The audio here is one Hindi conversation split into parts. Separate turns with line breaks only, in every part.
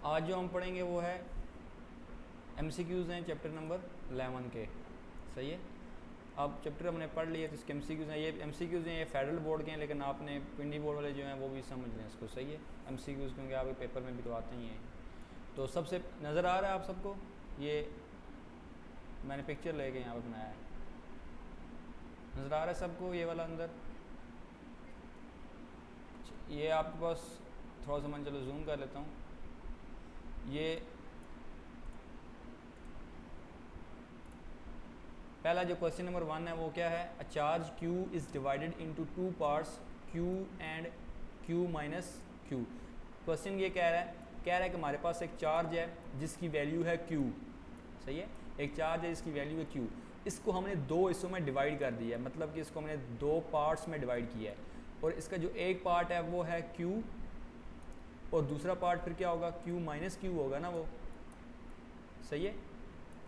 आज जो हम पढ़ेंगे वो है MCQs हैं चैप्टर नंबर 11 के। सही है, अब चैप्टर हमने पढ़ लिया तो इसके MCQs हैं। ये MCQs हैं, ये फेडरल बोर्ड के हैं, लेकिन आपने पिंडी बोर्ड वाले जो हैं वो भी समझ लें इसको। सही है, MCQs क्योंकि आपके पेपर में भी तो आते ही हैं। तो सबसे नज़र आ रहा है आप सबको, ये मैंने पिक्चर लेके यहाँ पर बनाया है, नज़र आ रहा है सबको ये वाला अंदर। ये आपके पास थोड़ा सा मैं चलो जूम कर लेता हूँ। ये पहला जो क्वेश्चन नंबर 1 है वो क्या है, अ charge Q is divided into two parts Q and Q minus Q। Question ये कह रहा है कि हमारे पास एक चार्ज है जिसकी वैल्यू है Q। सही है, एक चार्ज है जिसकी वैल्यू है Q। इसको हमने दो हिस्सों में डिवाइड कर दिया है, मतलब कि इसको हमने दो पार्ट्स में डिवाइड किया है, और इसका जो एक पार्ट है वो है Q और दूसरा पार्ट फिर क्या होगा, Q माइनस Q होगा ना वो। सही है,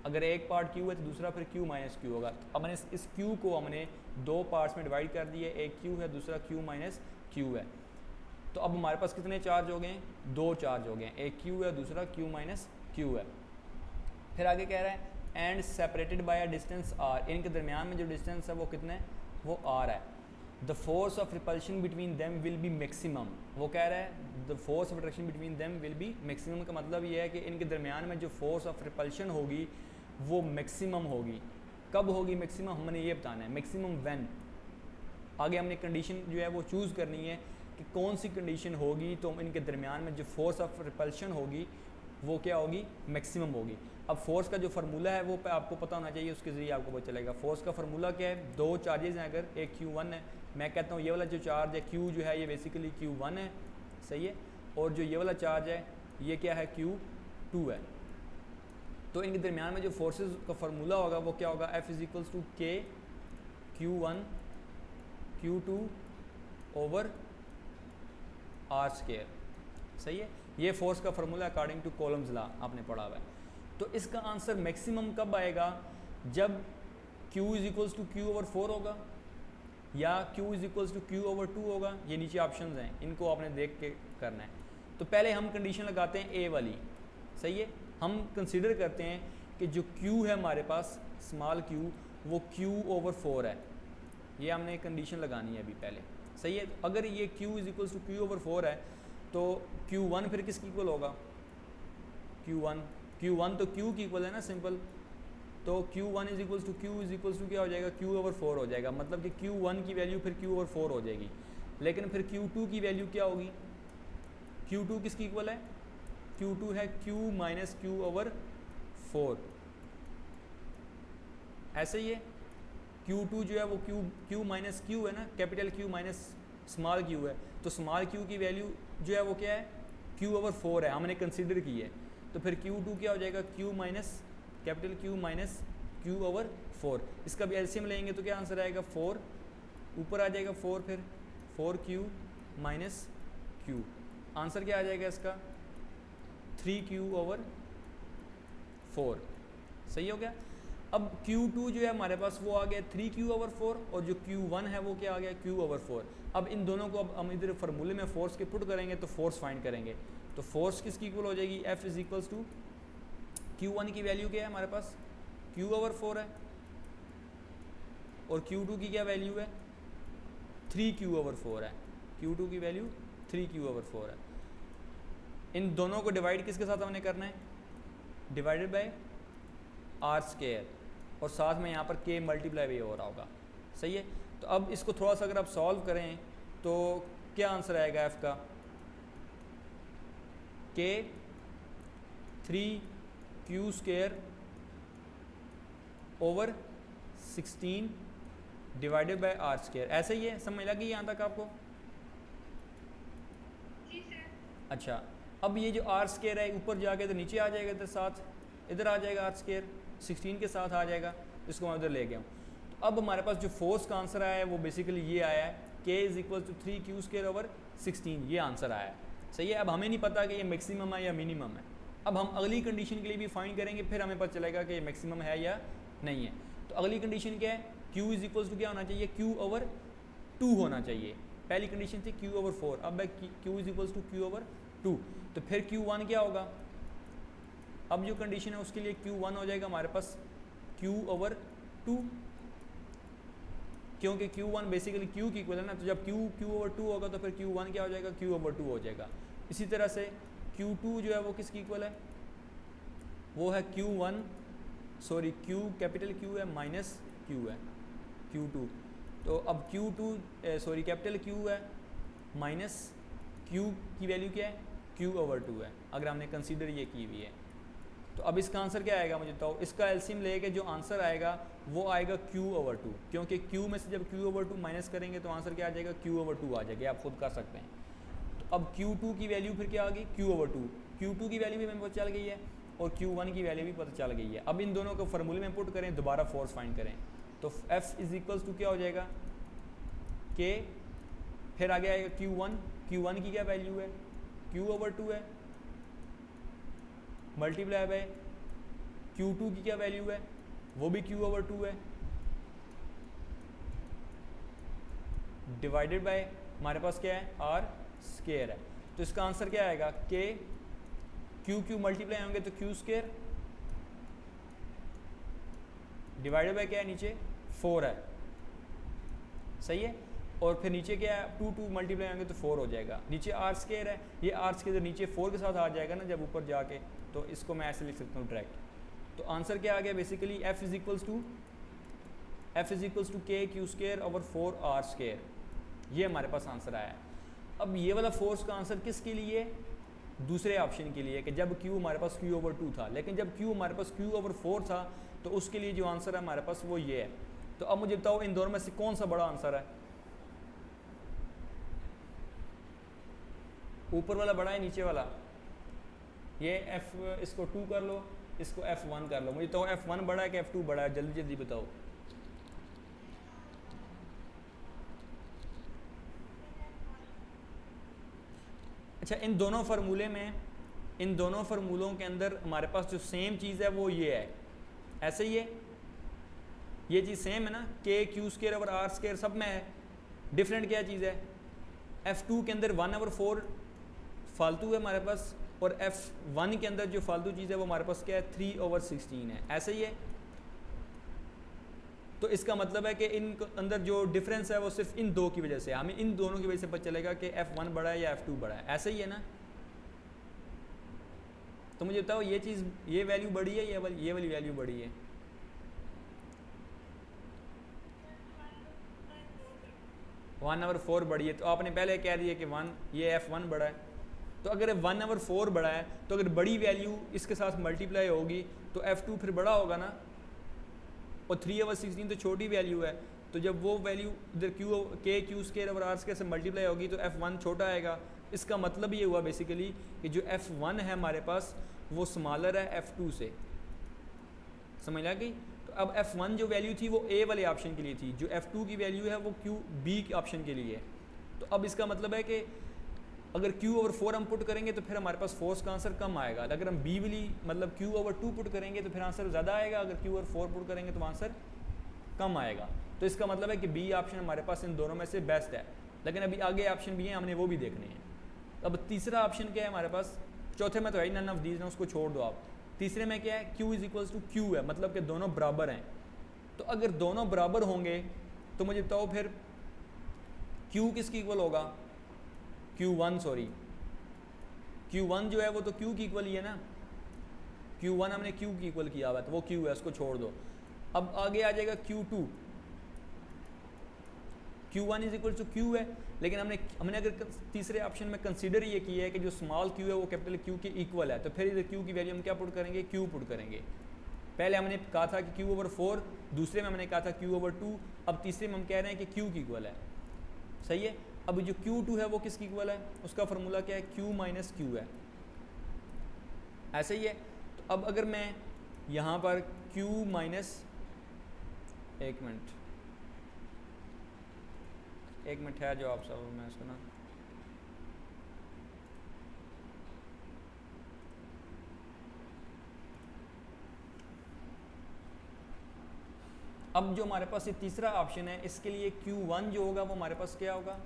अगर एक पार्ट Q है तो दूसरा फिर Q माइनस Q होगा। तो अब मैंने इस Q को हमने दो पार्ट्स में डिवाइड कर दिए, एक Q है दूसरा Q माइनस Q है। तो अब हमारे पास कितने चार्ज हो गए, दो चार्ज हो गए, एक Q है दूसरा Q माइनस Q है। फिर आगे कह रहा है and separated by a distance R, इनके दरमियान में जो डिस्टेंस है वो कितना है, वो R है। The force of repulsion between them will be maximum, वो कह रहा है the force of attraction between them will be maximum का मतलब ये है कि इनके दरमियान में जो फोर्स ऑफ रिपल्शन होगी वो मैक्सिमम होगी। कब होगी मैक्सिमम, हमने ये बताना है, मैक्सिमम व्हेन। आगे हमने कंडीशन जो है वो चूज़ करनी है कि कौन सी कंडीशन होगी तो इनके दरमियान में जो फोर्स ऑफ रिपल्शन होगी वो क्या होगी, मैक्सिमम होगी। अब फोर्स का जो फार्मूला है वो आपको पता होना चाहिए, उसके ज़रिए आपको पता चलेगा। फोर्स का फार्मूला क्या है, दो चार्जेस हैं, अगर एक Q1 है, मैं कहता हूँ ये वाला जो चार्ज है Q जो है ये बेसिकली Q1 है। सही है, और जो ये वाला चार्ज है ये क्या है, Q2 है। तो इनके दरमियान में जो फोर्सेस का फार्मूला होगा वो क्या होगा, F is equals to K Q1 Q2 over R square. सही है, ये फोर्स का formula according to Coulomb's law आपने पढ़ा हुआ है। तो इसका आंसर मैक्सिमम कब आएगा, जब Q is equals to Q over 4 होगा या Q is equals to Q over 2 होगा। ये नीचे ऑप्शंस हैं, इनको आपने देख के करना है। तो पहले हम कंडीशन लगाते हैं A वाली। सही है, हम कंसीडर करते हैं कि जो Q है हमारे पास स्मॉल q वो Q ओवर 4 है, ये हमने कंडीशन लगानी है अभी पहले। सही है, तो अगर ये Q is equals to Q over 4 है तो Q1 फिर किसकी इक्वल होगा, Q1 तो Q की इक्वल है ना, सिंपल। तो Q1 is equals to Q is equals to क्या हो जाएगा, Q ओवर 4 हो जाएगा, मतलब कि Q1 की वैल्यू फिर Q ओवर 4 हो जाएगी। लेकिन फिर Q2 की वैल्यू क्या होगी, Q2 किसकी इक्वल है, Q2 है Q माइनस Q ओवर 4। ऐसे ही है, Q2 जो है वो Q माइनस Q है ना, capital Q minus small q है, तो स्मॉल q की वैल्यू जो है वो क्या है, Q ओवर 4 है, हमने कंसीडर की है। तो फिर Q2 क्या हो जाएगा, Q minus capital Q minus Q over 4। इसका भी एलसीएम लेंगे तो क्या आंसर आएगा, 4 ऊपर आ जाएगा 4, फिर 4Q माइनस Q। आंसर क्या आ जाएगा इसका, 3Q ओवर 4। सही हो गया। अब Q2 जो है हमारे पास वो आ गया 3Q ओवर 4, और जो Q1 है वो क्या आ गया, Q ओवर 4। अब इन दोनों को अब हम इधर फार्मूले में फोर्स के पुट करेंगे तो फोर्स फाइंड करेंगे। तो फोर्स किसकी इक्वल हो जाएगी, F is equals to Q1 की वैल्यू क्या है हमारे पास, Q ओवर 4 है, और Q2 की क्या वैल्यू है, 3Q ओवर 4 है। Q2 की वैल्यू 3Q ओवर 4 है। इन दोनों को डिवाइड किसके साथ हमने करना है, डिवाइडेड बाय R स्क्वायर, और साथ में यहाँ पर K मल्टीप्लाई भी हो रहा होगा। सही है, तो अब इसको थोड़ा सा अगर आप सॉल्व करें तो क्या आंसर आएगा F का, K 3Q square over 16 divided by R square. ऐसे ही है, समझ लगी यहाँ तक आपको। अच्छा, अब ये जो R स्क्वायर है ऊपर जाके तो नीचे आ जाएगा, इधर साथ इधर आ जाएगा, R स्क्वायर 16 के साथ आ जाएगा, इसको मैं उधर ले गया हूँ। तो अब हमारे पास जो फोर्स का आंसर आया है वो बेसिकली ये आया है, K is equal to 3Q square over 16, ये आंसर आया है। सही है, अब हमें नहीं पता कि ये मैक्सिमम है या मिनिमम है। अब हम अगली कंडीशन के लिए भी फाइंड करेंगे, फिर हमें पता चलेगा कि ये मैक्सिमम है या नहीं है। तो अगली कंडीशन क्या है, Q इज इक्वल टू क्या होना चाहिए, Q ओवर 2 होना चाहिए। पहली कंडीशन थी Q ओवर 4, अब Q is equal to Q over 2। तो फिर Q1 क्या होगा, अब जो कंडीशन है उसके लिए Q1 हो जाएगा हमारे पास Q/2, क्योंकि Q1 बेसिकली Q की इक्वल है ना, तो जब Q/2 होगा तो फिर Q1 क्या हो जाएगा, Q/2 हो जाएगा। इसी तरह से Q2 जो है वो किसकी इक्वल है, वो है Q1 sorry Q capital Q है माइनस Q है Q2, तो अब Q2 सॉरी कैपिटल Q है माइनस Q की वैल्यू क्या है, Q/2 है, अगर हमने कंसीडर ये की हुई है। तो अब इसका आंसर क्या आएगा मुझे बताओ, इसका एलसीएम लेके जो आंसर आएगा वो आएगा Q/2, क्योंकि Q में से जब Q/2 माइनस करेंगे तो आंसर क्या आ जाएगा, Q/2 आ जाएगा, आप खुद कर सकते हैं। तो अब Q2 की वैल्यू फिर क्या आ गई, Q/2, Q2 की वैल्यू भी हमें पता चल गई है और Q1 की वैल्यू भी पता चल गई है। अब इन दोनों को फार्मूले में पुट करें, दोबारा फोर्स फाइंड करें, तो F इज इक्वल्स टू क्या हो जाएगा, K, फिर आगे आएगा Q1 की क्या वैल्यू है, Q/2 है, मल्टीप्लाई बाय Q2 की क्या वैल्यू है, वो भी Q/2 है, डिवाइडेड बाय हमारे पास क्या है, R² है। तो इसका आंसर क्या आएगा, K Q मल्टीप्लाई होंगे तो Q² डिवाइडेड बाय क्या है, नीचे 4 है, सही है, और फिर नीचे क्या है, 2 मल्टीप्लाई होंगे तो 4 हो जाएगा, नीचे R² है, ये R² नीचे 4 के साथ आ जाएगा ना जब ऊपर जाके, तो इसको मैं ऐसे लिख सकता हूँ डायरेक्ट। तो आंसर क्या आ गया basically, F is equals to K Q²/4R², ये हमारे पास आंसर आया है। अब ये वाला फोर्स का आंसर किसके लिए, दूसरे ऑप्शन के लिए, कि जब Q हमारे पास Q/2 था, लेकिन जब Q हमारे पास Q/4 था तो उसके लिए जो आंसर है हमारे पास वो ये है। तो अब मुझे बताओ इन दोनों में से कौन सा बड़ा आंसर है, ऊपर वाला बड़ा है नीचे वाला, ये F इसको 2 कर लो, इसको F1 कर लो, मुझे तो F1 बड़ा है कि F2 बड़ा है, जल्दी जल्दी बताओ। अच्छा, इन दोनों फार्मूलों के अंदर हमारे पास जो सेम चीज़ है वो ये है, ऐसे ही है, ये चीज़ सेम है ना, K Q²/R² सब में है, डिफरेंट क्या चीज़ है, F2 के अंदर 1/4 फालतू है हमारे पास, और F1 के अंदर जो फालतू चीज़ है वो हमारे पास क्या है, 3/16 है, ऐसे ही है। तो इसका मतलब है कि इन अंदर जो डिफरेंस है वो सिर्फ इन दो की वजह से, हमें इन दोनों की वजह से पता चलेगा कि F1 बड़ा है या F2 बड़ा है, ऐसे ही है ना। तो मुझे बताओ ये चीज़, ये वैल्यू बड़ी है, ये वाली वैल्यू बड़ी है, वन ओवर 4 बड़ी है, तो आपने पहले कह दिया कि ये F1 बड़ा है, तो अगर 1/4 बड़ा है तो अगर बड़ी वैल्यू इसके साथ मल्टीप्लाई होगी तो F2 फिर बड़ा होगा ना, और 3/16 तो छोटी वैल्यू है, तो जब वो वैल्यू इधर K Q² से मल्टीप्लाई होगी तो F1 छोटा आएगा। इसका मतलब ये हुआ बेसिकली कि जो F1 है हमारे पास वो स्मॉलर है F2 से, समझ लग गई। तो अब F1 जो वैल्यू थी वो A वाले ऑप्शन के लिए थी, जो F2 की वैल्यू है वो B ऑप्शन के लिए है। तो अब इसका मतलब है कि अगर Q/4 हम पुट करेंगे तो फिर हमारे पास फोर्स का आंसर कम आएगा, अगर हम B वाली मतलब Q/2 पुट करेंगे तो फिर आंसर ज़्यादा आएगा, अगर Q/4 पुट करेंगे तो आंसर कम आएगा। तो इसका मतलब है कि B ऑप्शन हमारे पास इन दोनों में से बेस्ट है, लेकिन अभी आगे ऑप्शन भी हैं, हमने वो भी देखने हैं। अब तीसरा ऑप्शन क्या है हमारे पास, चौथे में तो है नन ऑफ दीज ना, उसको छोड़ दो आप। तीसरे में क्या है, Q = Q है, मतलब कि दोनों बराबर हैं। तो अगर दोनों बराबर होंगे तो मुझे बताओ फिर Q किसकी इक्वल होगा, Q1 जो है वो तो Q की इक्वल ही है ना, Q1 हमने Q की इक्वल किया हुआ है तो वो Q है, उसको छोड़ दो। अब आगे आ जाएगा Q2, Q1 = Q है, लेकिन हमने अगर तीसरे ऑप्शन में कंसीडर ये किया है कि जो स्मॉल q है वो कैपिटल Q के इक्वल है, तो फिर इधर Q की वैल्यू हम क्या पुट करेंगे, Q पुट करेंगे। पहले हमने कहा था कि Q/4, दूसरे में हमने कहा था Q/2, अब तीसरे में हम कह रहे हैं कि Q की इक्वल है, सही है। अब जो Q2 है वो किसकी इक्वल है, उसका फार्मूला क्या है, Q - Q है, ऐसे ही है। तो अब अगर मैं यहाँ पर Q - एक मिनट है जो आप सब, मैं इसको ना अब जो हमारे पास ये तीसरा ऑप्शन है इसके लिए Q1 जो होगा वो हमारे पास क्या होगा,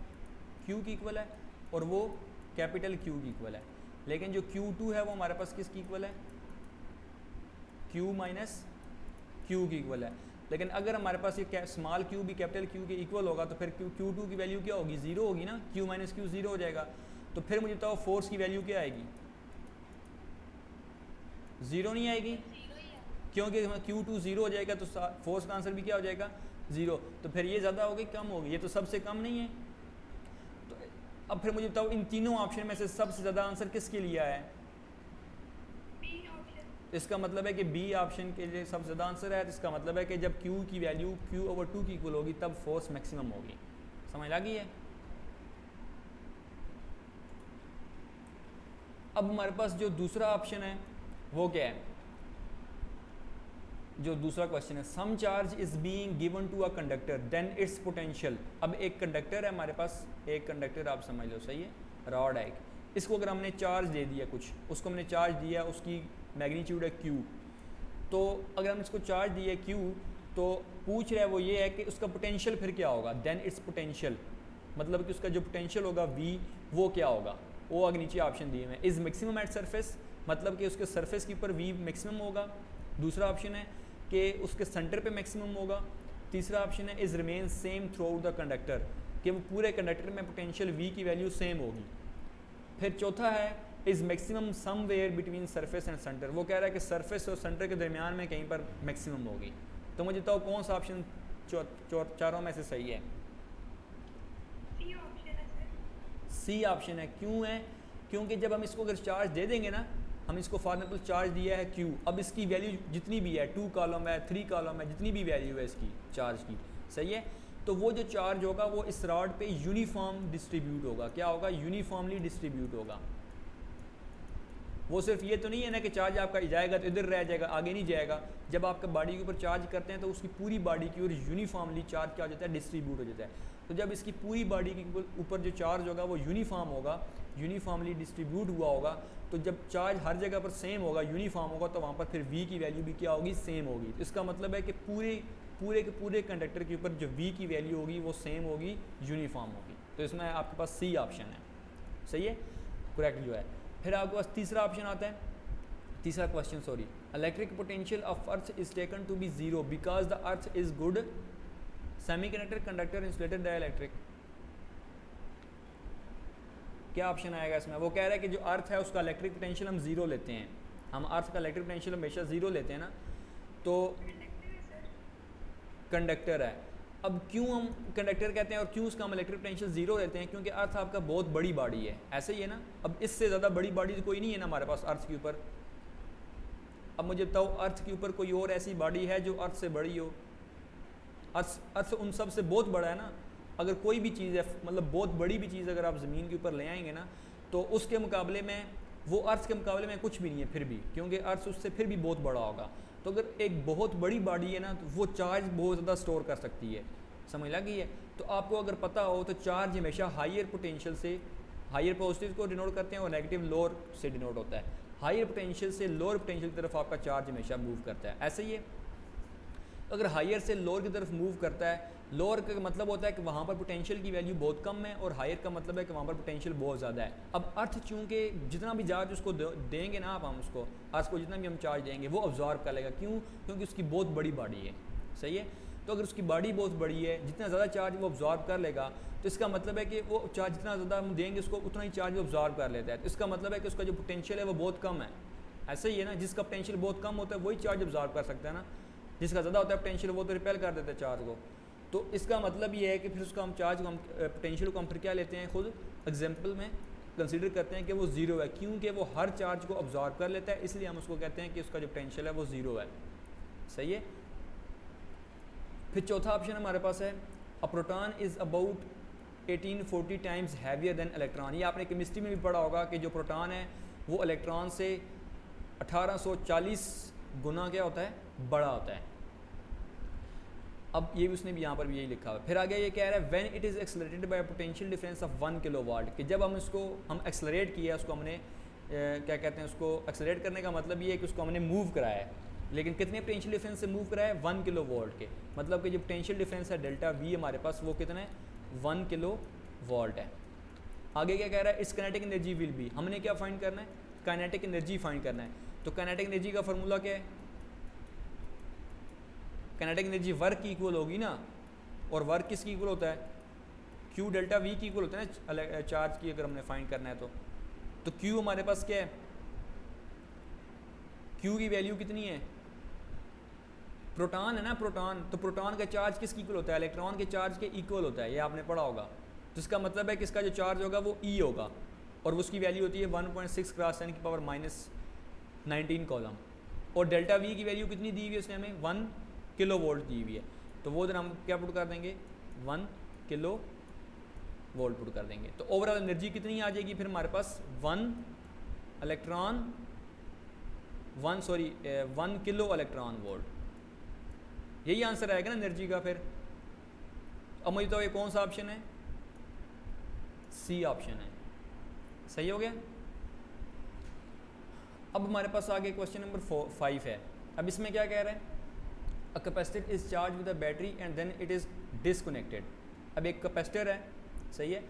Q की इक्वल है, और वो कैपिटल Q की इक्वल है। लेकिन जो Q2 है वो हमारे पास किसकी इक्वल है, Q माइनस Q की इक्वल है। लेकिन अगर हमारे पास ये स्मॉल q भी कैपिटल Q के इक्वल होगा तो फिर Q2 की वैल्यू क्या होगी, ज़ीरो होगी ना, Q माइनस Q ज़ीरो हो जाएगा। तो फिर मुझे बताओ फोर्स की वैल्यू क्या आएगी, ज़ीरो नहीं आएगी, क्योंकि Q2 ज़ीरो हो जाएगा तो फोर्स का आंसर भी क्या हो जाएगा, ज़ीरो। तो फिर ये ज़्यादा होगी कम होगी, ये तो सबसे कम नहीं है। तो अब फिर मुझे बताओ इन तीनों ऑप्शन में से सबसे ज़्यादा आंसर किसके लिए आया है, इसका मतलब है कि बी ऑप्शन के लिए सबसे ज़्यादा आंसर है। तो इसका मतलब है कि जब Q की वैल्यू Q/2 की इक्वल होगी तब फोर्स मैक्सिमम होगी। समझ लगी है। अब हमारे पास जो दूसरा ऑप्शन है वो क्या है, जो दूसरा क्वेश्चन है, some charge is being given to a conductor then its potential. अब एक कंडक्टर है हमारे पास, एक कंडक्टर आप समझ लो, सही है, रॉड है एक, इसको अगर हमने चार्ज दे दिया कुछ, उसको हमने चार्ज दिया, उसकी मैग्नीट्यूड है Q, तो अगर हम इसको चार्ज दिए Q, तो पूछ रहा है वो ये है कि उसका पोटेंशियल फिर क्या होगा, देन इट्स पोटेंशियल, मतलब कि उसका जो पोटेंशियल होगा V वो क्या होगा, वो आगे नीचे ऑप्शन दिए हुए हैं। इज़ मैक्सिमम एट सरफेस, मतलब कि उसके सरफेस के ऊपर V मैक्सिमम होगा। दूसरा ऑप्शन है कि उसके सेंटर पे मैक्सिमम होगा। तीसरा ऑप्शन है is remain same through out the conductor, कि वो पूरे कंडक्टर में पोटेंशियल V की वैल्यू सेम होगी। फिर चौथा है is maximum somewhere between surface and centre, वो कह रहा है कि सरफेस और सेंटर के दरमियान में कहीं पर मैक्सिमम होगी। तो मुझे बताओ कौन सा ऑप्शन चारों में से सही है, सी ऑप्शन है। क्यों है, क्योंकि जब हम इसको अगर चार्ज दे देंगे ना, हम इसको फॉर एग्जाम्पल चार्ज दिया है Q, अब इसकी वैल्यू जितनी भी है, 2 कॉलम है, 3 कॉलम है, जितनी भी वैल्यू है इसकी चार्ज की, सही है, तो वो जो चार्ज होगा वो इस रॉड पे यूनिफॉर्म डिस्ट्रीब्यूट होगा। क्या होगा, यूनिफॉर्मली डिस्ट्रीब्यूट होगा। वो सिर्फ ये तो नहीं है ना कि चार्ज आपका जाएगा तो इधर रह जाएगा, आगे नहीं जाएगा। जब आपका बॉडी के ऊपर चार्ज करते हैं तो उसकी पूरी बॉडी की ओर यूनिफॉर्मली चार्ज क्या हो जाता है, डिस्ट्रीब्यूट हो जाता है। तो जब इसकी पूरी बॉडी के ऊपर जो चार्ज होगा वो यूनिफॉर्म होगा, यूनिफॉर्मली डिस्ट्रीब्यूट हुआ होगा, तो जब चार्ज हर जगह पर सेम होगा, यूनिफॉर्म होगा, तो वहाँ पर फिर V की वैल्यू भी क्या होगी, सेम होगी। तो इसका मतलब है कि पूरे कंडक्टर के ऊपर जो V की वैल्यू होगी वो सेम होगी, यूनिफॉर्म होगी। तो इसमें आपके पास सी ऑप्शन है, सही है, करेक्ट जो है। फिर आपके पास तीसरा ऑप्शन आता है, तीसरा question, sorry, electric potential of earth is taken to be zero because the earth is good semiconductor, conductor, insulator, dielectric. क्या ऑप्शन आएगा इसमें, वो कह रहा है कि जो अर्थ है उसका इलेक्ट्रिक पोटेंशियल हम जीरो लेते हैं, हम अर्थ का इलेक्ट्रिक पोटेंशियल हमेशा जीरो लेते हैं ना, तो कंडक्टर है। अब क्यों हम कंडक्टर कहते हैं और क्यों उसका हम इलेक्ट्रिक पोटेंशियल जीरो लेते हैं, क्योंकि अर्थ आपका बहुत बड़ी बॉडी है, ऐसे ही है ना। अब इससे ज़्यादा बड़ी बॉडी तो कोई नहीं है ना हमारे पास अर्थ के ऊपर। अब मुझे बताओ अर्थ के ऊपर कोई और ऐसी बॉडी है जो अर्थ से बड़ी हो, अर्थ उन सब से बहुत बड़ा है ना। अगर कोई भी चीज़ है, मतलब बहुत बड़ी भी चीज़ अगर आप ज़मीन के ऊपर ले आएंगे ना, तो उसके मुकाबले में वो अर्थ के मुकाबले में कुछ भी नहीं है फिर भी, क्योंकि अर्थ उससे फिर भी बहुत बड़ा होगा। तो अगर एक बहुत बड़ी बॉडी है ना, तो वो चार्ज बहुत ज़्यादा स्टोर कर सकती है, समझ लगी है। तो आपको अगर पता हो तो चार्ज हमेशा हायर पोटेंशियल से, हायर पॉजिटिव को डिनोट करते हैं और नेगेटिव लोअर से डिनोट होता है। हायर पोटेंशियल से लोअर पोटेंशियल की तरफ आपका चार्ज हमेशा मूव करता है, ऐसे ही है। अगर हायर से लोअर की तरफ मूव करता है, लोअर का मतलब होता है कि वहाँ पर पोटेंशियल की वैल्यू बहुत कम है, और हायर का मतलब है कि वहाँ पर पोटेंशियल बहुत ज़्यादा है। अब अर्थ चूँकि जितना भी चार्ज उसको देंगे ना आप, हम उसको अर्थ को जितना भी हम चार्ज देंगे वो ऑब्जॉर्व कर लेगा। क्यों, क्योंकि उसकी बहुत बड़ी बॉडी है, सही है। तो अगर उसकी बॉडी बहुत बड़ी है, जितना ज़्यादा चार्ज वो ऑब्जॉर्व कर लेगा, तो इसका मतलब है कि वो चार्ज जितना ज़्यादा हम देंगे उसको उतना ही चार्ज ऑब्जॉर्व कर लेता है। तो इसका मतलब है कि उसका जो पोटेंशियल है वो बहुत कम है, ऐसे ही है ना। जिसका पोटेंशियल बहुत कम होता है वही चार्ज ऑब्जॉर्व कर सकता है ना, जिसका ज़्यादा होता है पोटेंशियल वो तो रिपेल कर देता है चार्ज को। तो इसका मतलब ये है कि फिर उसका हम चार्ज को, हम पोटेंशियल को हम फिर क्या लेते हैं, खुद एग्जाम्पल में कंसीडर करते हैं कि वो ज़ीरो है, क्योंकि वो हर चार्ज को ऑब्जॉर्व कर लेता है, इसलिए हम उसको कहते हैं कि उसका जो पोटेंशियल है वो ज़ीरो है, सही है। फिर चौथा ऑप्शन हमारे पास है, a proton is about 1840 times heavier than electron. ये आपने केमिस्ट्री में भी पढ़ा होगा कि जो प्रोटॉन है वो इलेक्ट्रॉन से 1840 गुना क्या होता है, बड़ा होता है। अब ये भी उसने भी यहाँ पर भी यही लिखा हुआ है। फिर आगे ये कह रहा है when it is accelerated bye potential difference of 1 kilowatt, कि जब हम इसको हम एक्सलरेट किया, उसको हमने क्या कहते हैं, उसको एक्सलरेट करने का मतलब ये है कि उसको हमने मूव कराया है, लेकिन कितने पोटेंशियल डिफरेंस से मूव कराया है, 1 किलो वोल्ट के। मतलब कि जो पोटेंशियल डिफरेंस है डेल्टा वी हमारे पास वो कितना है, 1 किलो वोल्ट है। आगे क्या कह रहा है, इस काइनेटिक एनर्जी विल बी, हमने क्या फाइंड करना है, काइनेटिक एनर्जी फाइंड करना है। तो काइनेटिक एनर्जी का फार्मूला क्या है, काइनेटिक एनर्जी वर्क की इक्वल होगी ना, और वर्क किसकी इक्वल होता है, क्यू डेल्टा वी की इक्वल होता है ना चार्ज की, अगर हमने फाइंड करना है तो क्यू हमारे पास क्या है, क्यू की वैल्यू कितनी है, प्रोटॉन है ना, प्रोटॉन, तो प्रोटॉन का चार्ज किसकी इक्वल होता है, इलेक्ट्रॉन के चार्ज के इक्वल होता है, ये आपने पढ़ा होगा। तो इसका मतलब है कि इसका जो चार्ज होगा वो ई होगा, और उसकी वैल्यू होती है 1.6 क्रॉस 10⁻⁻19 कॉलम, और डेल्टा वी की वैल्यू कितनी दी हुई है उसने हमें, 1 किलो वोल्ट दी हुई है। तो वो दिन हम क्या पुट कर देंगे, 1 किलो वोल्ट पुट कर देंगे। तो ओवरऑल एनर्जी कितनी आ जाएगी फिर हमारे पास, 1 किलो इलेक्ट्रॉन वोल्ट, यही आंसर आएगा ना एनर्जी का। फिर अब मुझे तो ये कौन सा ऑप्शन है, सी ऑप्शन है, सही हो गया। अब हमारे पास आगे क्वेश्चन नंबर 5 है। अब इसमें क्या कह रहा है, a capacitor is charge with a battery and then it is disconnected. अब एक कैपेसिटर है, सही है,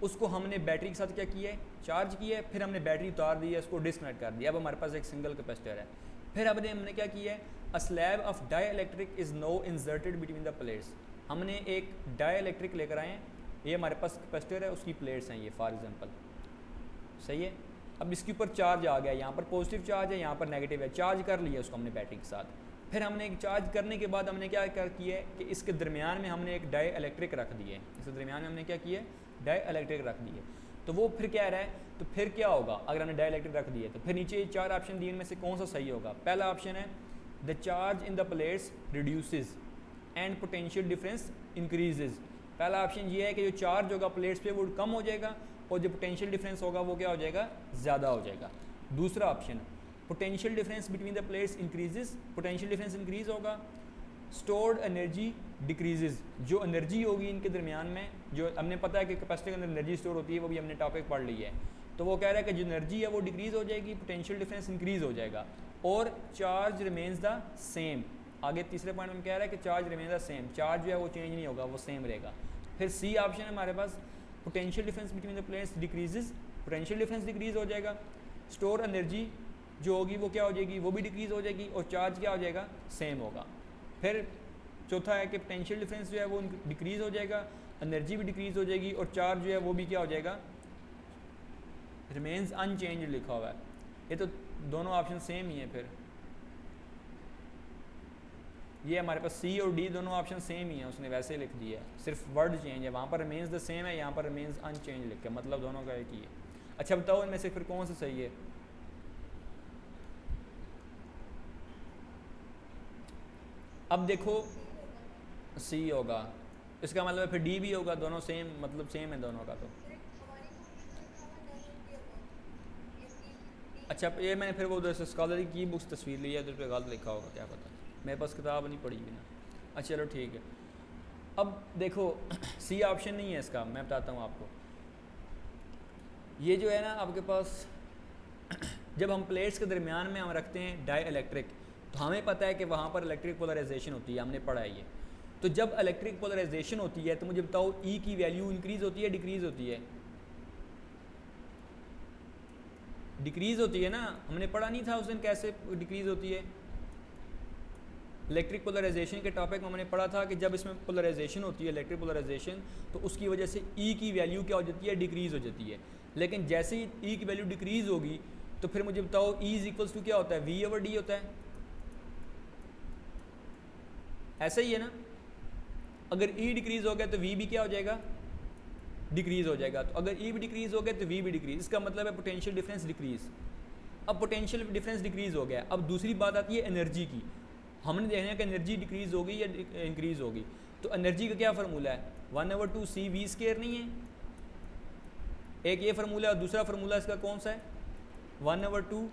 उसको हमने बैटरी के साथ क्या किया है, चार्ज किया है, फिर हमने बैटरी उतार दी है, उसको डिसकनेक्ट कर दिया। अब हमारे पास एक सिंगल कैपेसिटर है। फिर अब हमने क्या किया है, a slab of dielectric is now inserted between the plates. हमने एक डाई इलेक्ट्रिक लेकर आए हैं, ये हमारे पास कैपेसिटर है, उसकी प्लेट्स हैं ये फॉर एग्जांपल, सही है। अब इसके ऊपर चार्ज आ गया, यहाँ पर पॉजिटिव चार्ज है, यहाँ पर नेगेटिव है, चार्ज कर लिया उसको हमने बैटरी के साथ। फिर हमने एक चार्ज करने के बाद हमने क्या किया है कि इसके दरमियान में हमने एक डाई इलेक्ट्रिक रख दी है, इसके दरमियान में हमने क्या किया है, डाई इलेक्ट्रिक रख दी है। तो वो फिर क्या रहा है, तो फिर क्या होगा अगर हमने डाई इलेक्ट्रिक रख दी है, तो फिर नीचे 4 ऑप्शन दिए, इनमें से कौन सा सही होगा। पहला ऑप्शन है the charge in the plates reduces and potential difference increases. पहला ऑप्शन ये है कि जो चार्ज होगा प्लेट्स पे वो कम हो जाएगा, और जो पोटेंशियल डिफरेंस होगा वो क्या हो जाएगा, ज़्यादा हो जाएगा। दूसरा option, potential difference between the plates increases, potential difference increase होगा। स्टोर्ड एनर्जी डिक्रीजेज, जो एनर्जी होगी इनके दरमियान में, जो हमने पता है कि कैपेसिटर के अंदर एनर्जी स्टोर होती है, वो भी हमने टॉपिक पढ़ लिया है। तो वो कह रहा है कि जो एनर्जी है वो डिक्रीज़ हो जाएगी, पोटेंशियल डिफरेंस इंक्रीज़ हो जाएगा, और चार्ज रिमेन्स द सेम। आगे तीसरे पॉइंट में कह रहा है कि charge remains the same, charge जो है वो चेंज नहीं होगा, वो सेम रहेगा। फिर सी ऑप्शन है हमारे पास, potential difference between the plates decreases, potential difference decrease हो जाएगा। स्टोर एनर्जी जो होगी वो क्या हो जाएगी, वो भी डिक्रीज हो जाएगी, और चार्ज क्या हो जाएगा, सेम होगा। फिर चौथा है कि पोटेंशियल डिफरेंस जो है वो डिक्रीज हो जाएगा, एनर्जी भी डिक्रीज हो जाएगी, और चार्ज जो है वो भी क्या हो जाएगा, रिमेन्स अनचेंज लिखा हुआ है। ये तो दोनों ऑप्शन सेम ही है। फिर ये हमारे पास सी और डी दोनों ऑप्शन सेम ही है, उसने वैसे ही लिख दिया है, सिर्फ वर्ड चेंज है, वहाँ पर रिमेन्स द सेम है, यहाँ पर रिमेन्स अनचेंज लिख के, मतलब दोनों का एक ही है। अच्छा बताओ इनमें से फिर कौन सा सही है। अब देखो सी होगा, इसका मतलब फिर डी भी होगा, दोनों सेम, मतलब सेम है दोनों का। तो अच्छा ये मैंने फिर वो उधर स्कॉलर की बुक्स तस्वीर ली है, उधर पे गलत लिखा होगा, क्या पता, मेरे पास किताब नहीं पढ़ी हुई ना। अच्छा चलो ठीक है। अब देखो सी ऑप्शन नहीं है इसका, मैं बताता हूँ आपको। ये जो है ना आपके पास जब हम प्लेट्स के दरमियान में हम रखते हैं डाई इलेक्ट्रिक, तो हमें पता है कि वहाँ पर इलेक्ट्रिक पोलराइजेशन होती है, हमने पढ़ा है ये। तो जब इलेक्ट्रिक पोलराइजेशन होती है तो मुझे बताओ ई की वैल्यू इंक्रीज़ होती है डिक्रीज़ होती है, डिक्रीज़ होती है ना, हमने पढ़ा नहीं था उस दिन कैसे डिक्रीज़ होती है। इलेक्ट्रिक पोलराइजेशन के टॉपिक में हमने पढ़ा था कि जब इसमें पोलराइजेशन होती है, इलेक्ट्रिक पोलराइजेशन, तो उसकी वजह से ई की वैल्यू क्या हो जाती है, डिक्रीज़ हो जाती है। लेकिन जैसे ही ई की वैल्यू डिक्रीज़ होगी तो फिर मुझे बताओ ई इज इक्वल्स टू क्या होता है, वी ओवर डी होता है, ऐसा ही है ना। अगर ई डिक्रीज़ हो गया तो वी भी क्या हो जाएगा, डिक्रीज़ हो जाएगा। तो अगर ई भी डिक्रीज़ हो गया तो वी भी डिक्रीज़, इसका मतलब है पोटेंशियल डिफरेंस डिक्रीज़। अब पोटेंशियल डिफरेंस डिक्रीज़ हो गया, अब दूसरी बात आती है एनर्जी की। हमने देखना है कि एनर्जी डिक्रीज़ होगी या इंक्रीज़ होगी। तो एनर्जी का क्या फार्मूला है, 1/2 सी वी स्क्वायर नहीं है, एक ये फार्मूला है, और दूसरा फार्मूला इसका कौन सा है, 1/2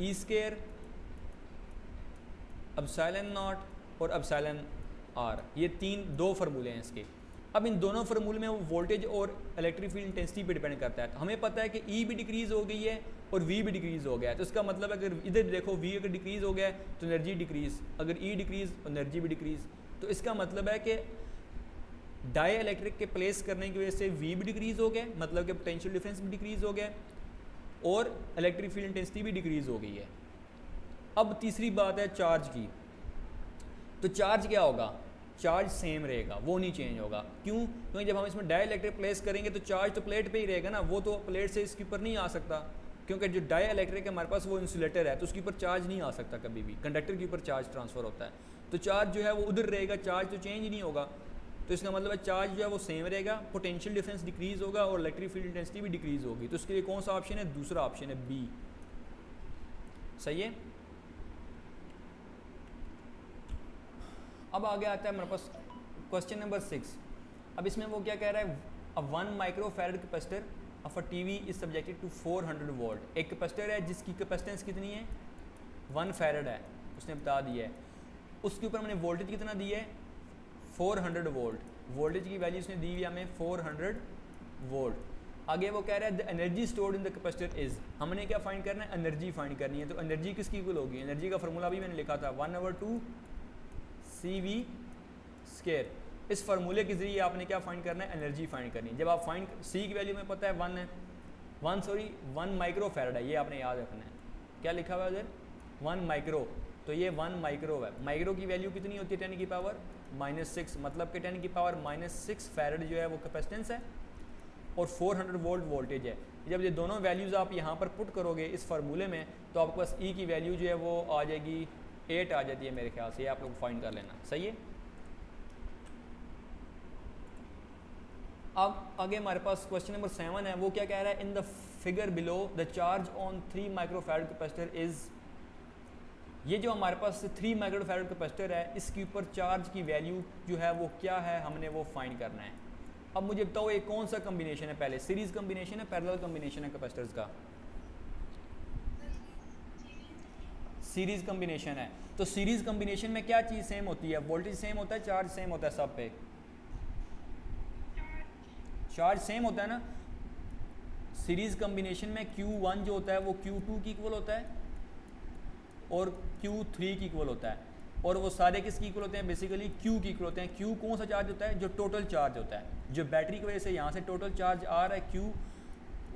ई स्क्वायर एप्सिलॉन नॉट और एप्सिलॉन आर, ये दो फार्मूले हैं इसके। अब इन दोनों फार्मूले में वो वोल्टेज और इलेक्ट्रिक फील्ड इंटेंसिटी पे डिपेंड करता है। तो हमें पता है कि ई भी डिक्रीज़ हो गई है और वी भी डिक्रीज़ हो गया है। तो इसका मतलब अगर इधर देखो वी अगर डिक्रीज़ हो गया है तो एनर्जी डिक्रीज़, अगर ई डिक्रीज़ एनर्जी भी डिक्रीज़। तो इसका मतलब है कि डाई इलेक्ट्रिक के प्लेस करने की वजह से वी भी डिक्रीज़ हो गया, मतलब कि पोटेंशियल डिफरेंस भी डिक्रीज़ हो गया, और इलेक्ट्रिक फील्ड इंटेंसिटी भी डिक्रीज़ हो गई है। अब तीसरी बात है चार्ज की। तो चार्ज क्या होगा, चार्ज सेम रहेगा, वो नहीं चेंज होगा। क्यों? क्योंकि जब हम इसमें डाइइलेक्ट्रिक प्लेस करेंगे तो चार्ज तो प्लेट पे ही रहेगा ना, वो तो प्लेट से इसके ऊपर नहीं आ सकता, क्योंकि जो डाइइलेक्ट्रिक है हमारे पास वो इंसुलेटर है, तो उसके ऊपर चार्ज नहीं आ सकता कभी भी। कंडक्टर के ऊपर चार्ज ट्रांसफ़र होता है, तो चार्ज जो है वो उधर रहेगा, चार्ज तो चेंज ही नहीं होगा। तो इसका मतलब है चार्ज जो है वो सेम रहेगा, पोटेंशियल डिफरेंस डिक्रीज़ होगा और इलेक्ट्रिक फील्ड इंटेंसिटी भी डिक्रीज़ होगी। तो उसके लिए कौन सा ऑप्शन है? दूसरा ऑप्शन है बी। सही है। अब आगे आता है हमारे पास क्वेश्चन नंबर 6। अब इसमें वो क्या कह रहा है, a 1 microfarad capacitor of a TV is subjected to 400 volt. एक कैपेसिटर है जिसकी कैपेसिटेंस कितनी है, 1 फैरड है, उसने बता दिया है। उसके ऊपर हमने वोल्टेज कितना दिया है, 400 वोल्ट। वोल्टेज की वैल्यू उसने दी हुई हमें 400 वोल्ट। आगे वो कह रहा है the energy stored in the capacitor is, हमने क्या फाइंड करना है, एनर्जी फाइंड करनी है। तो एनर्जी किसकी इक्वल होगी, एनर्जी का फार्मूला भी मैंने लिखा था 1/2 CV स्क्वायर। इस फार्मूले के जरिए आपने क्या फाइंड करना है, एनर्जी फाइंड करनी है। जब आप फाइंड, सी की वैल्यू में पता है 1 माइक्रो फैरड है, ये आपने याद रखना है। क्या लिखा हुआ है उधर, 1 माइक्रो, तो ये 1 माइक्रो है। माइक्रो की वैल्यू कितनी होती है, 10 की पावर -6, मतलब कि 10 की पावर -6 फैरड जो है वो कैपेसिटेंस है और 400 वोल्ट वोल्टेज है। जब ये दोनों वैल्यूज़ आप यहाँ पर पुट करोगे इस फार्मूले में, तो आपके पास ई की वैल्यू जो है वो आ जाएगी 8 आ जाती है मेरे ख्याल से, आप लोग फाइंड कर लेना। सही है। अब आगे हमारे पास क्वेश्चन नंबर 7 है, वो क्या कह रहा है, in the figure below the charge on 3 microfarad capacitor is. ये जो हमारे पास 3 माइक्रोफैरड कैपेसिटर है, इसके ऊपर चार्ज की वैल्यू जो है वो क्या है, हमने वो फाइंड करना है। अब मुझे बताओ ये कौन सा कम्बिनेशन है, पहले सीरीज कम्बिनेशन है, पैरेलल कम्बिनेशन है कैपेसिटर्स का? सीरीज कम्बिनेशन है। तो सीरीज कम्बिनेशन में क्या चीज़ सेम होती है, वोल्टेज सेम होता है, चार्ज सेम होता है, सब पे चार्ज सेम होता है ना। सीरीज कम्बिनेशन में Q1 जो होता है वो Q2 की इक्वल होता है और Q3 की इक्वल होता है, और वो सारे किसकी इक्वल होते हैं, बेसिकली Q की इक्वल होते हैं। Q कौन सा चार्ज होता है, जो टोटल चार्ज होता है, जो बैटरी की वजह से यहाँ से टोटल चार्ज आ रहा है Q,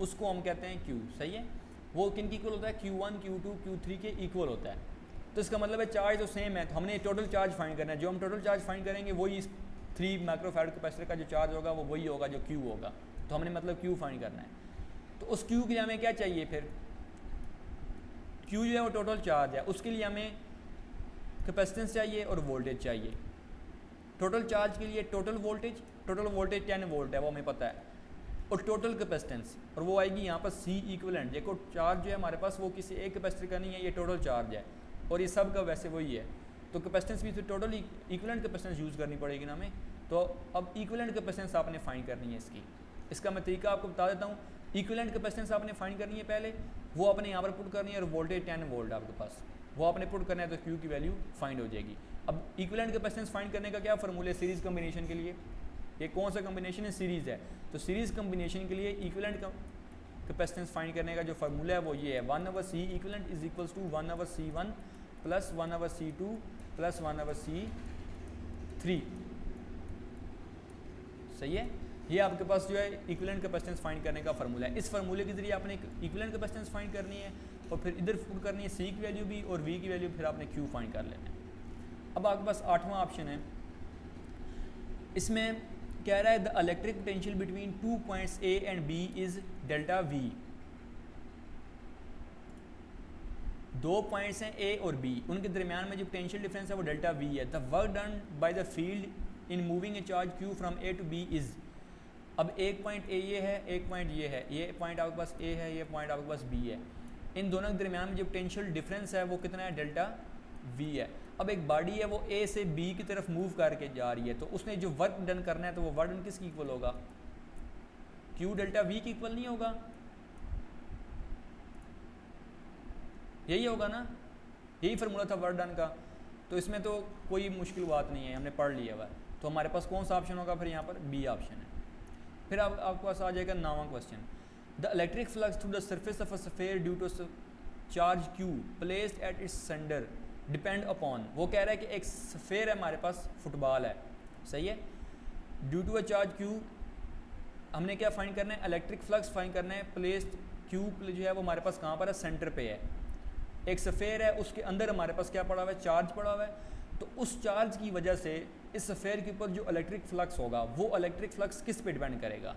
उसको हम कहते हैं Q। सही है। वो किन की इक्वल होता है, Q1 Q2 Q3 के इक्वल होता है। तो इसका मतलब है चार्ज तो सेम है, तो हमने टोटल चार्ज फाइंड करना है। जो हम टोटल चार्ज फाइंड करेंगे वही 3 माइक्रोफैरड कैपेसिटर का जो चार्ज होगा वो वही होगा जो Q होगा। तो हमने मतलब Q फाइंड करना है। तो उस Q के लिए हमें क्या चाहिए, फिर Q जो है वो टोटल चार्ज है, उसके लिए हमें कैपेसिटेंस चाहिए और वोल्टेज चाहिए। टोटल चार्ज के लिए टोटल वोल्टेज 10 वोल्ट है, वो हमें पता है, और टोटल कैपेसिटेंस, और वो आएगी यहाँ पर C इक्विवेलेंट। देखो चार्ज जो है हमारे पास वो किसी एक कैपेसिटर का नहीं है, ये टोटल चार्ज है, और ये सब का वैसे वही है। तो कैपेसिटेंस भी तो टोटल इक्विवेलेंट कैपेसिटेंस यूज़ करनी पड़ेगी ना हमें। तो अब इक्विवेलेंट कैपेसिटेंस आपने फाइंड करनी है इसकी। इसका मैं तरीका आपको बता देता हूँ। इक्विवेलेंट कैपेसिटेंस आपने फाइंड करनी है पहले, वो आपने यहाँ पर पुट करनी है, और वोल्टेज 10 वोल्ट आपके पास, वो आपने पुट करना है, तो Q की वैल्यू फाइंड हो जाएगी। अब इक्विवेलेंट कैपेसिटेंस फाइंड करने का क्या फार्मूला है सीरीज कम्बिनेशन के लिए, ये कौन सा कम्बिनेशन है, सीरीज़ है। तो सीरीज़ कम्बिनेशन के लिए इक्विवेलेंट कैपेसिटेंस फाइंड करने का जो फार्मूला है वो ये है, 1/C equivalent is equals to 1/C1 plus 1/C2 plus 1/C3। सही है। ये आपके पास जो है इक्विवेलेंट कैपेसिटेंस फाइंड करने का फार्मूला है। इस फार्मूले के जरिए आपने इक्विवेलेंट कैपेसिटेंस फाइंड करनी है, और फिर इधर पुट करनी है C की वैल्यू भी, और V की वैल्यू फिर आपने Q फाइंड कर लेना है। अब आपके पास 8वां ऑप्शन है, इसमें कह रहा है the electric potential between 2 points A and B is delta V। 2 points हैं A और B, उनके दरमियान में जो पोटेंशियल डिफरेंस है वो डेल्टा V है। The work done by the field in moving a charge Q from A to B is. अब एक पॉइंट A ये है, एक पॉइंट ये है, ये पॉइंट आपके पास A है, ये पॉइंट आपके पास B है। इन दोनों के दरमियान में जो पोटेंशियल डिफरेंस है वो कितना है, डेल्टा V है। अब एक बॉडी है वो A से B की तरफ मूव करके जा रही है, तो उसने जो वर्क डन करना है तो वो वर्क डन किसकी इक्वल होगा, Q डेल्टा V की इक्वल नहीं होगा, यही होगा ना, यही फार्मूला था वर्क डन का। तो इसमें तो कोई मुश्किल बात नहीं है, हमने पढ़ लिया हुआ। तो हमारे पास कौन सा ऑप्शन होगा फिर यहाँ पर, B ऑप्शन है। फिर आपके पास आ जाएगा 9वां question, the electric flux through the surface of a sphere due to charge Q placed at its centre depend upon. वो कह रहा है कि एक स्फीयर है हमारे पास, फुटबॉल है, सही है, due to a charge Q, हमने क्या फाइंड करना है, इलेक्ट्रिक फ्लक्स फाइंड करना है। प्लेस्ड Q जो है वो हमारे पास कहाँ पर है, सेंटर पे है। एक स्फीयर है, उसके अंदर हमारे पास क्या पड़ा हुआ है, चार्ज पड़ा हुआ है। तो उस चार्ज की वजह से इस सफ़ेयर के ऊपर जो इलेक्ट्रिक फ्लक्स होगा वो इलेक्ट्रिक फ्लक्स किस पे डिपेंड करेगा।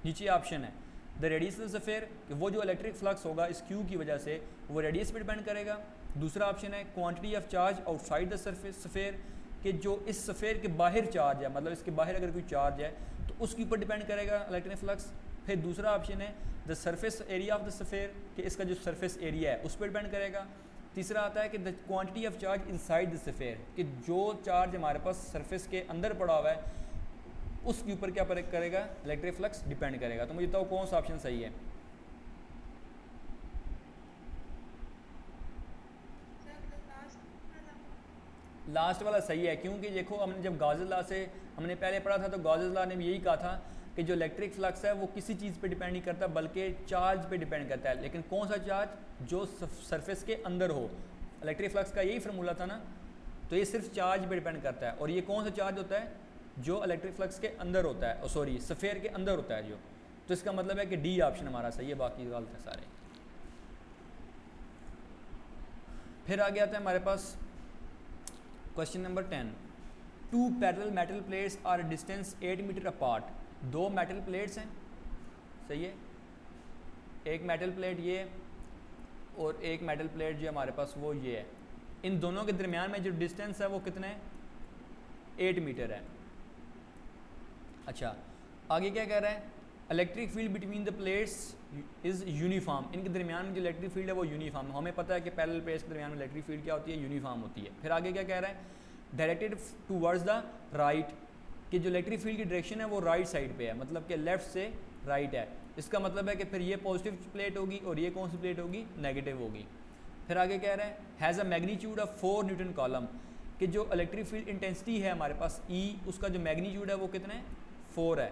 नीचे ऑप्शन है द रेडियस ऑफ सफ़ेयर, कि वो जो इलेक्ट्रिक फ्लक्स होगा इस क्यू की वजह से वो रेडियस पे डिपेंड करेगा। दूसरा ऑप्शन है quantity of charge outside the surface sphere, कि जो इस सफ़ेयर के बाहर चार्ज है, मतलब इसके बाहर अगर कोई चार्ज है तो उसके ऊपर डिपेंड करेगा इलेक्ट्रिक फ्लक्स। फिर दूसरा ऑप्शन है the surface area of the sphere, कि इसका जो सरफेस एरिया है उस पर डिपेंड करेगा। तीसरा आता है कि the quantity of charge inside the sphere, कि जो चार्ज हमारे पास सरफेस के अंदर पड़ा हुआ है उसके ऊपर क्या करेगा, इलेक्ट्रिक फ्लक्स डिपेंड करेगा। तो मुझे बताओ कौन सा ऑप्शन सही है। लास्ट वाला सही है, क्योंकि देखो हमने जब गॉसेस लॉ से हमने पहले पढ़ा था तो गॉसेस लॉ ने भी यही कहा था कि जो इलेक्ट्रिक फ्लक्स है वो किसी चीज़ पे डिपेंड नहीं करता बल्कि चार्ज पे डिपेंड करता है। लेकिन कौन सा चार्ज, जो सरफेस के अंदर हो। इलेक्ट्रिक फ्लक्स का यही फार्मूला था ना, तो ये सिर्फ चार्ज पे डिपेंड करता है। और ये कौन सा चार्ज होता है, जो इलेक्ट्रिक फ्लक्स के अंदर होता है, सॉरी सफ़ेयर के अंदर होता है जो। तो इसका मतलब है कि डी ऑप्शन हमारा सही है, बाकी गलत है सारे। फिर आगे आता है हमारे पास question number 10। Two parallel metal plates are distance 8 metre apart. दो मेटल प्लेट्स हैं, सही है, एक मेटल प्लेट ये और एक मेटल प्लेट जो हमारे पास वो ये है। इन दोनों के दरमियान में जो डिस्टेंस है वो कितने है, 8 मीटर है। अच्छा, आगे क्या कह रहा है, electric field between the plates is uniform. इनके दरमियान में जो इलेक्ट्रिक फील्ड है वो यूनिफॉर्म। हमें पता है कि पैरेलल प्लेट्स के दरमियान में इलेक्ट्रिक फील्ड क्या होती है, यूनिफॉर्म होती है। फिर आगे क्या कह रहा है, डायरेक्टेड टूवर्ड्स द राइट, कि जो इलेक्ट्रिक फील्ड की डायरेक्शन है वो राइट साइड पे है, मतलब कि लेफ्ट से राइट है। इसका मतलब है कि फिर ये पॉजिटिव प्लेट होगी और ये कौन सी प्लेट होगी, नेगेटिव होगी। फिर आगे कह रहा है has a magnitude of 4 Newton column, कि जो इलेक्ट्रिक फील्ड इंटेंसिटी है हमारे पास E, उसका जो मैग्नीट्यूड है वो कितना है, 4 है।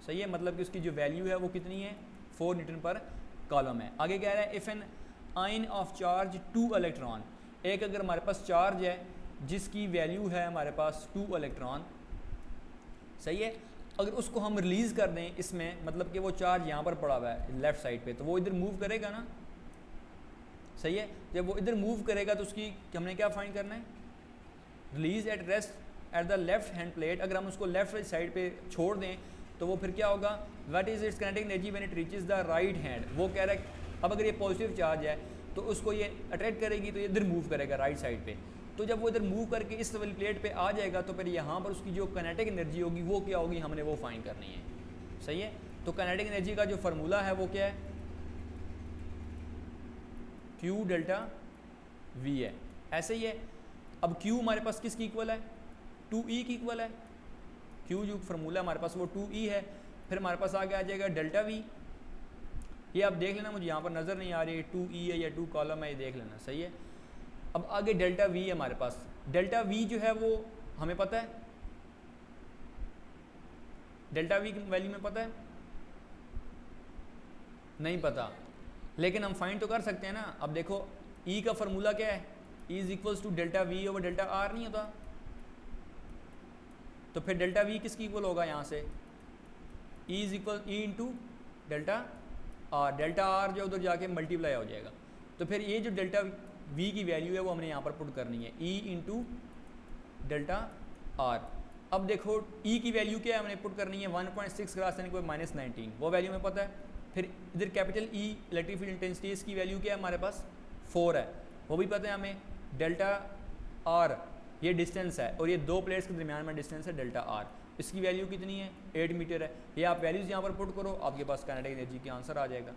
सही है, मतलब कि उसकी जो वैल्यू है वो कितनी है, 4 न्यूटन पर कॉलम है। आगे कह रहा है इफ़ एन आइन ऑफ चार्ज 2 इलेक्ट्रॉन, एक अगर हमारे पास चार्ज है जिसकी वैल्यू है हमारे पास 2 इलेक्ट्रॉन, सही है, अगर उसको हम रिलीज़ कर दें इसमें, मतलब कि वो चार्ज यहाँ पर पड़ा हुआ है लेफ़्ट साइड पे, तो वो इधर मूव करेगा ना, सही है। जब वो इधर मूव करेगा तो उसकी हमने क्या फाइंड करना है, release at rest at the left hand plate. अगर हम उसको लेफ्ट साइड पे छोड़ दें तो वो फिर क्या होगा, what is it's kinetic energy when it reaches the right hand. वो कह रहा है अब अगर ये पॉजिटिव चार्ज है तो उसको ये अट्रैक्ट करेगी तो ये इधर मूव करेगा राइट साइड पे। तो जब वो इधर मूव करके इस वाली प्लेट पे आ जाएगा तो फिर यहाँ पर उसकी जो काइनेटिक एनर्जी होगी वो क्या होगी, हमने वो फाइंड करनी है, सही है। तो काइनेटिक एनर्जी का जो फार्मूला है वो क्या है, Q डेल्टा V है, ऐसे ही है। अब Q हमारे पास किसकी इक्वल है, 2E की इक्वल है। Q जो फार्मूला हमारे पास वो 2E है। फिर हमारे पास आगे आ जाएगा डेल्टा V, ये आप देख लेना, मुझे यहाँ पर नज़र नहीं आ रही है 2E है या 2 कॉलम है, ये देख लेना, सही है। अब आगे डेल्टा V है हमारे पास। डेल्टा V जो है वो हमें पता है, डेल्टा V की वैल्यू में पता है, नहीं पता, लेकिन हम फाइंड तो कर सकते हैं ना। अब देखो E का फार्मूला क्या है, E is equals to delta V over delta R नहीं होता, तो फिर डेल्टा V किसकी इक्वल होगा यहाँ से, E is equal E into delta R। Delta R जो उधर जाके मल्टीप्लाई हो जाएगा, तो फिर ये जो डेल्टा V की वैल्यू है वो हमने यहाँ पर पुट करनी है, E इंटू डेल्टा R। अब देखो E की वैल्यू क्या है, हमने पुट करनी है 1.6 क्रॉस यानी कोई -19, वो वैल्यू में पता है। फिर इधर capital E electric field intensity, इसकी वैल्यू क्या है हमारे पास 4 है, वो भी पता है हमें। डेल्टा R ये डिस्टेंस है और ये दो प्लेट्स के दरमियान में डिस्टेंस है डेल्टा R, इसकी वैल्यू कितनी है 8 मीटर है। ये आप वैल्यूज़ यहाँ पर पुट करो, आपके पास काइनेटिक एनर्जी का आंसर आ जाएगा,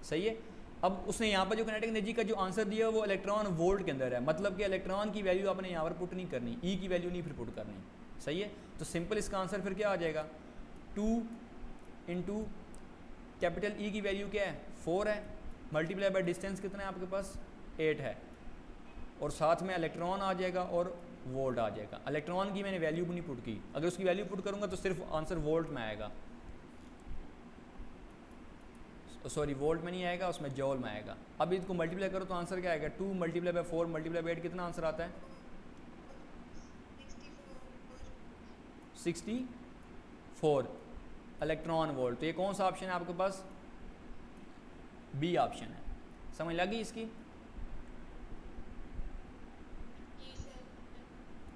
सही है। अब उसने यहाँ पर जो काइनेटिक एनर्जी का जो आंसर दिया है वो इलेक्ट्रॉन वोल्ट के अंदर है, मतलब कि इलेक्ट्रॉन की वैल्यू आपने यहाँ पर पुट नहीं करनी, E की वैल्यू नहीं फिर पुट करनी, सही है। तो सिंपल इसका आंसर फिर क्या आ जाएगा, 2 इंटू कैपिटल E की वैल्यू क्या है 4 है, मल्टीप्लाई बाय डिस्टेंस कितना है आपके पास 8 है, और साथ में इलेक्ट्रॉन आ जाएगा और वोल्ट आ जाएगा। इलेक्ट्रॉन की मैंने वैल्यू भी नहीं पुट की, अगर उसकी वैल्यू पुट करूँगा तो सिर्फ आंसर वोल्ट में आएगा, सॉरी वोल्ट में नहीं आएगा, उसमें जॉल में आएगा। अब इसको मल्टीप्लाई करो तो आंसर क्या आएगा, 2 मल्टीप्लाई बाय 4 मल्टीप्लाई बाय 8 कितना आंसर आता है 64 इलेक्ट्रॉन वोल्ट। तो ये कौन सा ऑप्शन है आपके पास, बी ऑप्शन है। समझ लगी इसकी।